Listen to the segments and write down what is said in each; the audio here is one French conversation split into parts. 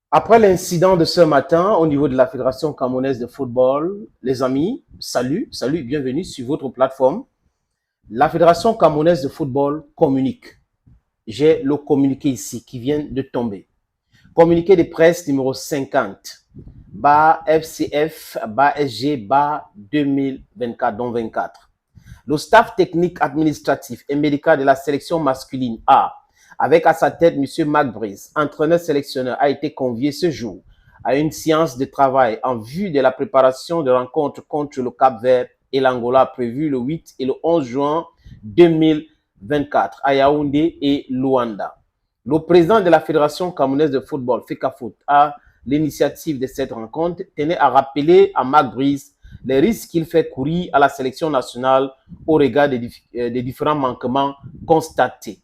Après l'incident de ce matin au niveau de la Fédération camerounaise de football, les amis, salut, bienvenue sur votre plateforme. La Fédération camerounaise de football communique. J'ai le communiqué ici qui vient de tomber. Communiqué de presse numéro 50, bas FCF, bas SG, bas 2024, dont 24. Le staff technique, administratif et médical de la sélection masculine A, avec à sa tête M. Marc Brice, entraîneur-sélectionneur, a été convié ce jour à une séance de travail en vue de la préparation de rencontres contre le Cap-Vert et l'Angola prévue le 8 et le 11 juin 2024 à Yaoundé et Luanda. Le président de la Fédération camerounaise de football, FECAFOOT, à l'initiative de cette rencontre, tenait à rappeler à Marc Brice les risques qu'il fait courir à la sélection nationale au regard des différents manquements constatés.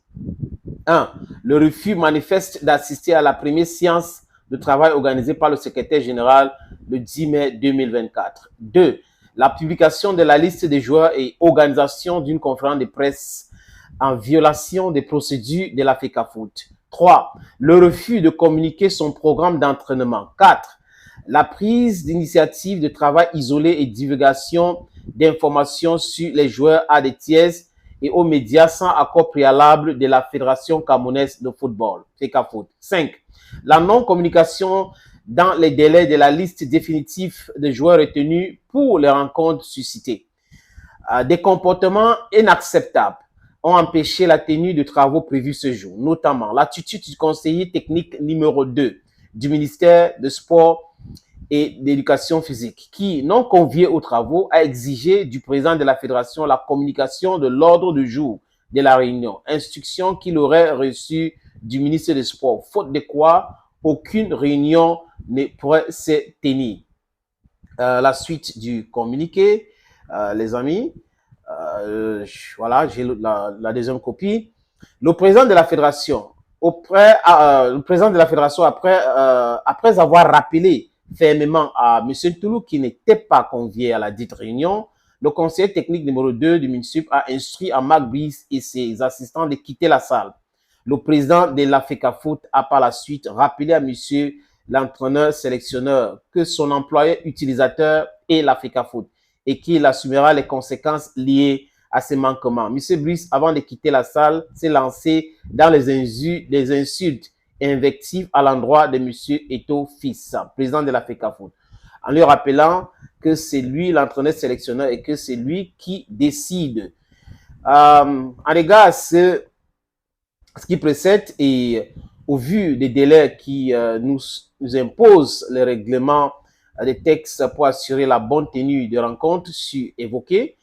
1. Le refus manifeste d'assister à la première séance de travail organisée par le secrétaire général le 10 mai 2024. 2. La publication de la liste des joueurs et organisation d'une conférence de presse en violation des procédures de la FECAFOOT. 3. Le refus de communiquer son programme d'entraînement. 4. La prise d'initiative de travail isolé et divulgation d'informations sur les joueurs à des tiers et aux médias sans accord préalable de la Fédération camerounaise de football, FECAFOOT. 5. La non-communication dans les délais de la liste définitive des joueurs retenus pour les rencontres suscitées. Des comportements inacceptables ont empêché la tenue de travaux prévus ce jour, notamment l'attitude du conseiller technique numéro 2 du ministère de Sport et d'éducation physique, qui, non convié aux travaux, a exigé du président de la fédération la communication de l'ordre du jour de la réunion, instruction qu'il aurait reçue du ministre des Sports, faute de quoi aucune réunion ne pourrait se tenir. La suite du communiqué, les amis, voilà, j'ai la deuxième copie. Le président de la fédération, après avoir rappelé fermement à M. Toulou qui n'était pas convié à la dite réunion, le conseiller technique numéro 2 du MINSUP a instruit à Marc Brice et ses assistants de quitter la salle. Le président de la FECAFOOT a par la suite rappelé à M. l'entraîneur-sélectionneur que son employé utilisateur est la FECAFOOT et qu'il assumera les conséquences liées à ces manquements. M. Brice, avant de quitter la salle, s'est lancé dans les insultes et invectives à l'endroit de M. Eto Fils, président de la FECAFOOT, en lui rappelant que c'est lui l'entraîneur sélectionneur et que c'est lui qui décide. En égard à ce qui précède et au vu des délais qui nous imposent les règlements des textes pour assurer la bonne tenue de rencontres évoquées,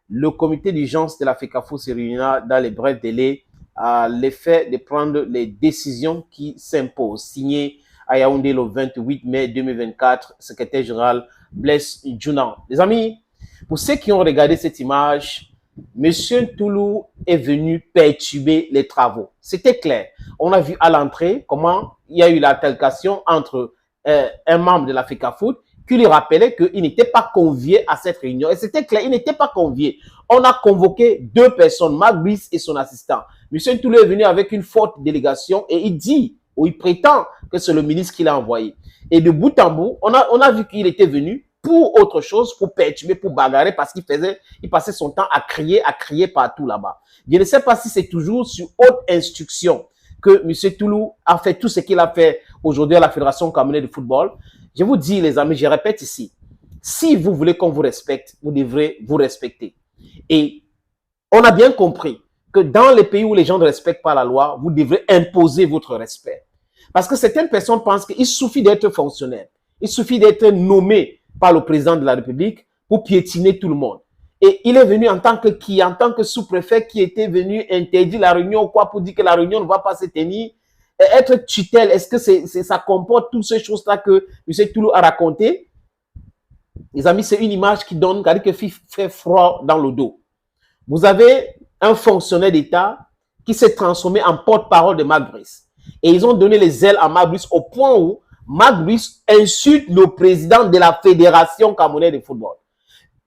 le comité d'urgence de la FECAFOOT se réunira dans les brefs délais à l'effet de prendre les décisions qui s'imposent. Signé à Yaoundé le 28 mai 2024, secrétaire général Blaise Djounan. Les amis, pour ceux qui ont regardé cette image, Monsieur Toulou est venu perturber les travaux. C'était clair. On a vu à l'entrée comment il y a eu l'altercation entre un membre de la FECAFOOT qui lui rappelait qu'il n'était pas convié à cette réunion. Et c'était clair, il n'était pas convié. On a convoqué deux personnes, Marc Brice et son assistant. Monsieur Toulou est venu avec une forte délégation et il dit, ou il prétend que c'est le ministre qui l'a envoyé. Et de bout en bout, on a vu qu'il était venu pour autre chose, pour perturber, pour bagarrer, parce il passait son temps à crier partout là-bas. Je ne sais pas si c'est toujours sur haute instruction que M. Toulou a fait tout ce qu'il a fait aujourd'hui à la Fédération camerounaise de football. Je vous dis, les amis, je répète ici, si vous voulez qu'on vous respecte, vous devrez vous respecter. Et on a bien compris que dans les pays où les gens ne respectent pas la loi, vous devrez imposer votre respect. Parce que certaines personnes pensent qu'il suffit d'être fonctionnaire, il suffit d'être nommé par le président de la République pour piétiner tout le monde. Et il est venu en tant que sous-préfet qui était venu interdire la réunion ou quoi pour dire que la réunion ne va pas se tenir. Et être tutelle, est-ce que ça comporte toutes ces choses-là que M. Toulou a raconté? Les amis, c'est une image qui donne, qui fait froid dans le dos. Vous avez un fonctionnaire d'État qui s'est transformé en porte-parole de Marc Brice. Et ils ont donné les ailes à Marc Brice au point où Marc Brice insulte le président de la Fédération camerounaise de football.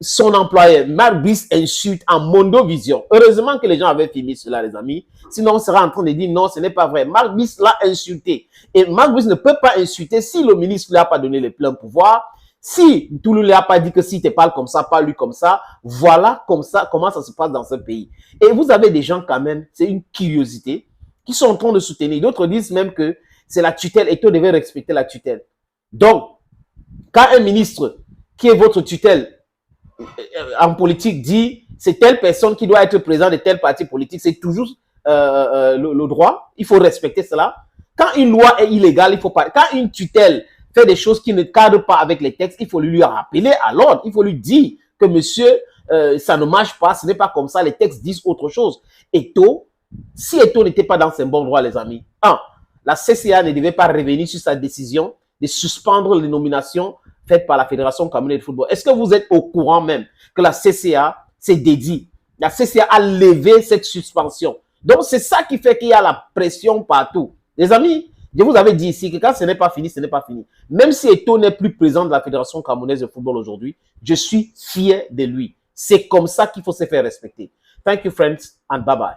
son employeur, Marc Brice, insulte en mondovision. Heureusement que les gens avaient filmé cela, les amis. Sinon, on sera en train de dire non, ce n'est pas vrai. Marc Brice l'a insulté. Et Marc Brice ne peut pas insulter si le ministre ne lui a pas donné les pleins pouvoirs. Si tout le monde ne lui a pas dit que si tu parles comme ça, pas lui comme ça, voilà comme ça, comment ça se passe dans ce pays. Et vous avez des gens quand même, c'est une curiosité, qui sont en train de soutenir. D'autres disent même que c'est la tutelle et que devait respecter la tutelle. Donc, quand un ministre qui est votre tutelle en politique dit c'est telle personne qui doit être présente de tel parti politique, c'est toujours le droit. Il faut respecter cela. Quand une loi est illégale, il faut pas. Quand une tutelle fait des choses qui ne cadrent pas avec les textes, il faut lui rappeler à l'ordre. Il faut lui dire que monsieur, ça ne marche pas, ce n'est pas comme ça, les textes disent autre chose. Eto'o, si Eto'o n'était pas dans ses bons droits, les amis, la CCA ne devait pas revenir sur sa décision de suspendre les nominations faites par la Fédération camerounaise de football. Est-ce que vous êtes au courant même que la CCA s'est dédiée? La CCA a levé cette suspension. Donc, c'est ça qui fait qu'il y a la pression partout. Les amis, je vous avais dit ici que quand ce n'est pas fini, ce n'est pas fini. Même si Eto'o n'est plus président de la Fédération camerounaise de football aujourd'hui, je suis fier de lui. C'est comme ça qu'il faut se faire respecter. Thank you, friends, and bye-bye.